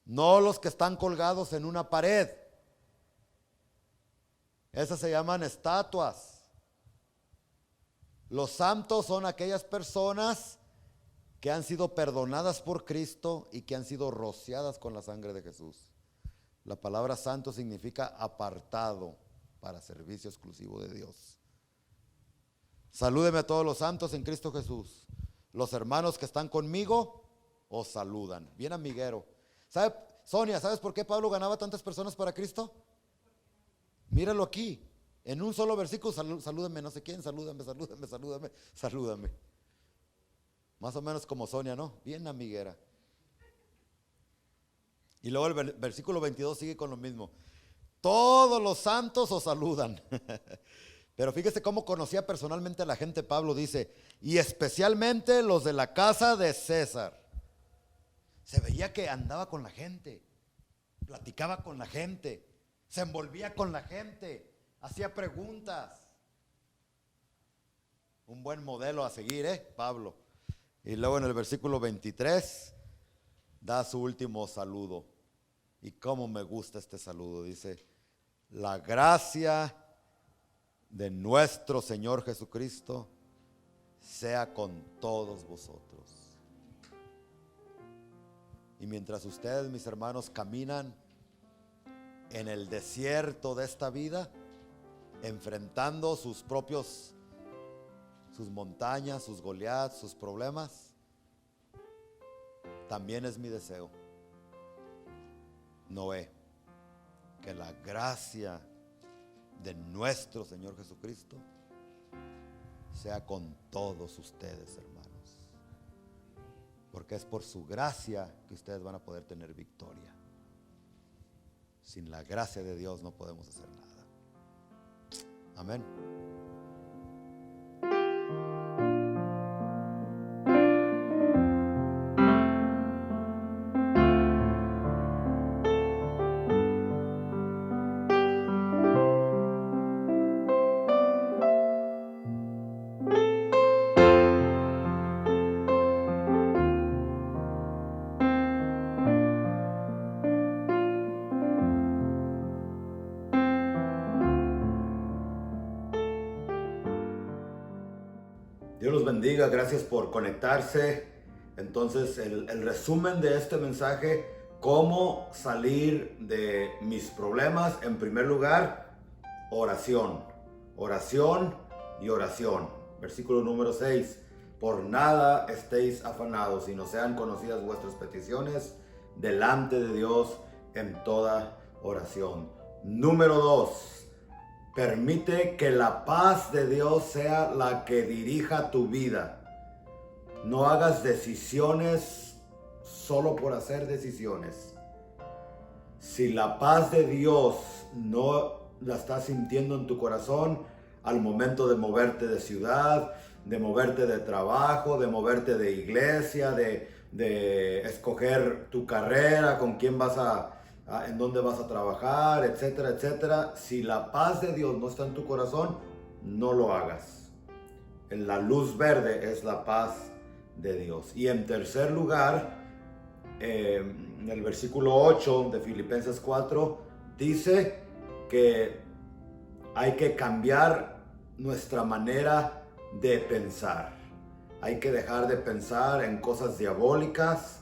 Speaker 2: No los que están colgados en una pared. Esas se llaman estatuas. Los santos son aquellas personas que han sido perdonadas por Cristo y que han sido rociadas con la sangre de Jesús. La palabra santo significa apartado para servicio exclusivo de Dios. Salúdeme a todos los santos en Cristo Jesús. Los hermanos que están conmigo os saludan. Bien amiguero. ¿Sabe, Sonia, sabes por qué Pablo ganaba tantas personas para Cristo? Míralo aquí. En un solo versículo, salúdame no sé quién, salúdame. Más o menos como Sonia, ¿no? Bien amiguera. Y luego el versículo 22 sigue con lo mismo. Todos los santos os saludan. Pero fíjese cómo conocía personalmente a la gente. Pablo dice, y especialmente los de la casa de César. Se veía que andaba con la gente, platicaba con la gente, se envolvía con la gente, hacía preguntas. Un buen modelo a seguir, Pablo. Y luego en el versículo 23 da su último saludo. Y cómo me gusta este saludo. Dice, la gracia de nuestro Señor Jesucristo sea con todos vosotros. Y mientras ustedes, mis hermanos, caminan en el desierto de esta vida, enfrentando sus montañas, sus Goliat, sus problemas, también es mi deseo, Noé, que la gracia de nuestro Señor Jesucristo sea con todos ustedes, hermanos, porque es por su gracia que ustedes van a poder tener victoria. Sin la gracia de Dios no podemos hacer nada. Amén. Dios los bendiga, gracias por conectarse. Entonces el resumen de este mensaje, cómo salir de mis problemas. En primer lugar, oración y oración. Versículo número 6, por nada estéis afanados, sino sean conocidas vuestras peticiones delante de Dios en toda oración. Número 2, permite que la paz de Dios sea la que dirija tu vida. No hagas decisiones solo por hacer decisiones. Si la paz de Dios no la estás sintiendo en tu corazón al momento de moverte de ciudad, de moverte de trabajo, de moverte de iglesia, de escoger tu carrera, con quién vas en dónde vas a trabajar, etcétera, etcétera. Si la paz de Dios no está en tu corazón, no lo hagas. La luz verde es la paz de Dios. Y en tercer lugar, en el versículo 8 de Filipenses 4, dice que hay que cambiar nuestra manera de pensar. Hay que dejar de pensar en cosas diabólicas,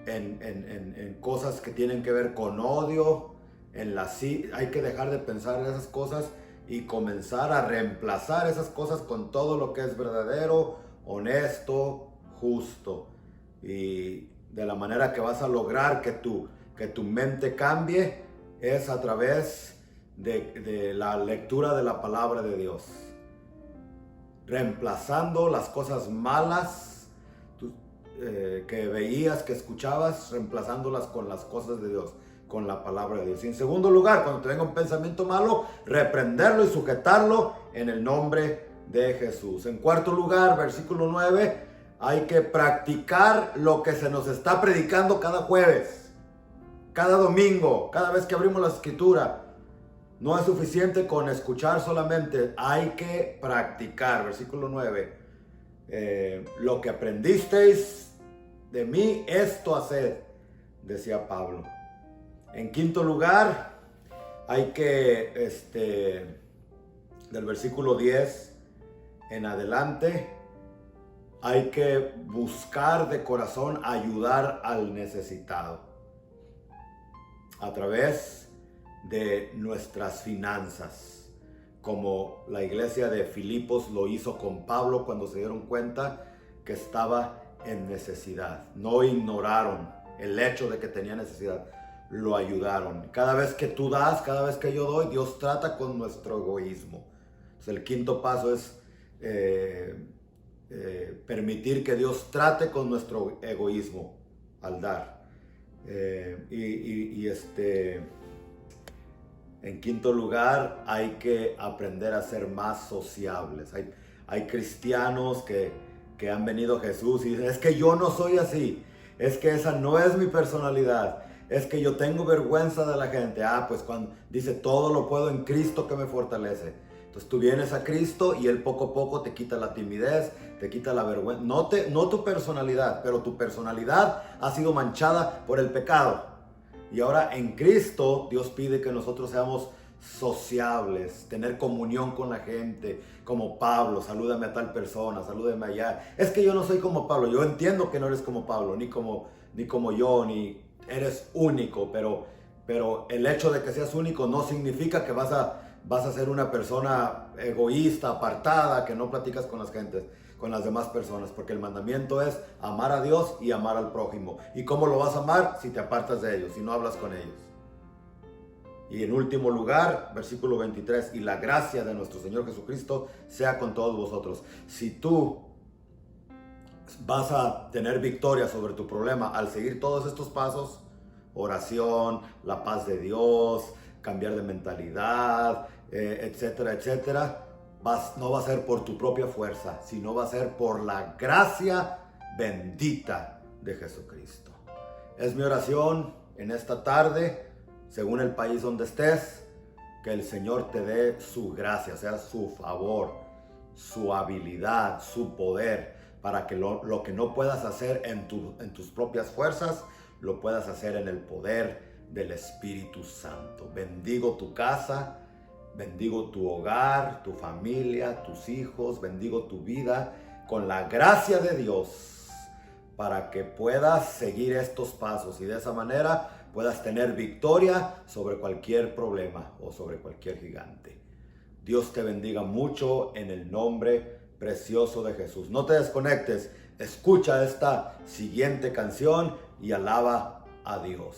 Speaker 2: en cosas que tienen que ver con odio. Hay que dejar de pensar en esas cosas y comenzar a reemplazar esas cosas con todo lo que es verdadero, honesto, justo. Y de la manera que vas a lograr que tu mente cambie es a través de la lectura de la palabra de Dios. Reemplazando las cosas malas que veías, que escuchabas, reemplazándolas con las cosas de Dios, con la palabra de Dios. Y en segundo lugar, cuando te venga un pensamiento malo, reprenderlo y sujetarlo en el nombre de Jesús. En cuarto lugar, versículo 9, hay que practicar lo que se nos está predicando cada jueves, cada domingo, cada vez que abrimos la escritura. No es suficiente con escuchar solamente, hay que practicar. Versículo 9, lo que aprendisteis de mí, esto haced, decía Pablo. En quinto lugar, hay que, del versículo 10 en adelante, hay que buscar de corazón ayudar al necesitado a través de nuestras finanzas, como la iglesia de Filipos lo hizo con Pablo cuando se dieron cuenta que estaba en necesidad. No ignoraron el hecho de que tenía necesidad, lo ayudaron. Cada vez que tú das, cada vez que yo doy, Dios trata con nuestro egoísmo. Entonces, el quinto paso es permitir que Dios trate con nuestro egoísmo al dar. En quinto lugar, hay que aprender a ser más sociables. Hay cristianos que han venido a Jesús y dicen, es que yo no soy así, es que esa no es mi personalidad, es que yo tengo vergüenza de la gente. Pues cuando dice, todo lo puedo en Cristo que me fortalece. Entonces tú vienes a Cristo y Él poco a poco te quita la timidez, te quita la vergüenza. No tu personalidad, pero tu personalidad ha sido manchada por el pecado. Y ahora en Cristo Dios pide que nosotros seamos sociables, tener comunión con la gente, como Pablo, salúdame a tal persona, salúdame allá. Es que yo no soy como Pablo, yo entiendo que no eres como Pablo, ni como yo, ni eres único, pero el hecho de que seas único no significa que vas a ser una persona egoísta, apartada, que no platicas con las gentes, con las demás personas, porque el mandamiento es amar a Dios y amar al prójimo. ¿Y cómo lo vas a amar? Si te apartas de ellos, si no hablas con ellos. Y en último lugar, versículo 23, y la gracia de nuestro Señor Jesucristo sea con todos vosotros. Si tú vas a tener victoria sobre tu problema al seguir todos estos pasos, oración, la paz de Dios, cambiar de mentalidad, etcétera, etcétera, no va a ser por tu propia fuerza, sino va a ser por la gracia bendita de Jesucristo. Es mi oración en esta tarde, según el país donde estés, que el Señor te dé su gracia, o sea, su favor, su habilidad, su poder, para que lo que no puedas hacer en tus propias fuerzas, lo puedas hacer en el poder del Espíritu Santo. Bendigo tu casa, bendigo tu hogar, tu familia, tus hijos, bendigo tu vida con la gracia de Dios para que puedas seguir estos pasos y de esa manera puedas tener victoria sobre cualquier problema o sobre cualquier gigante. Dios te bendiga mucho en el nombre precioso de Jesús. No te desconectes, escucha esta siguiente canción y alaba a Dios.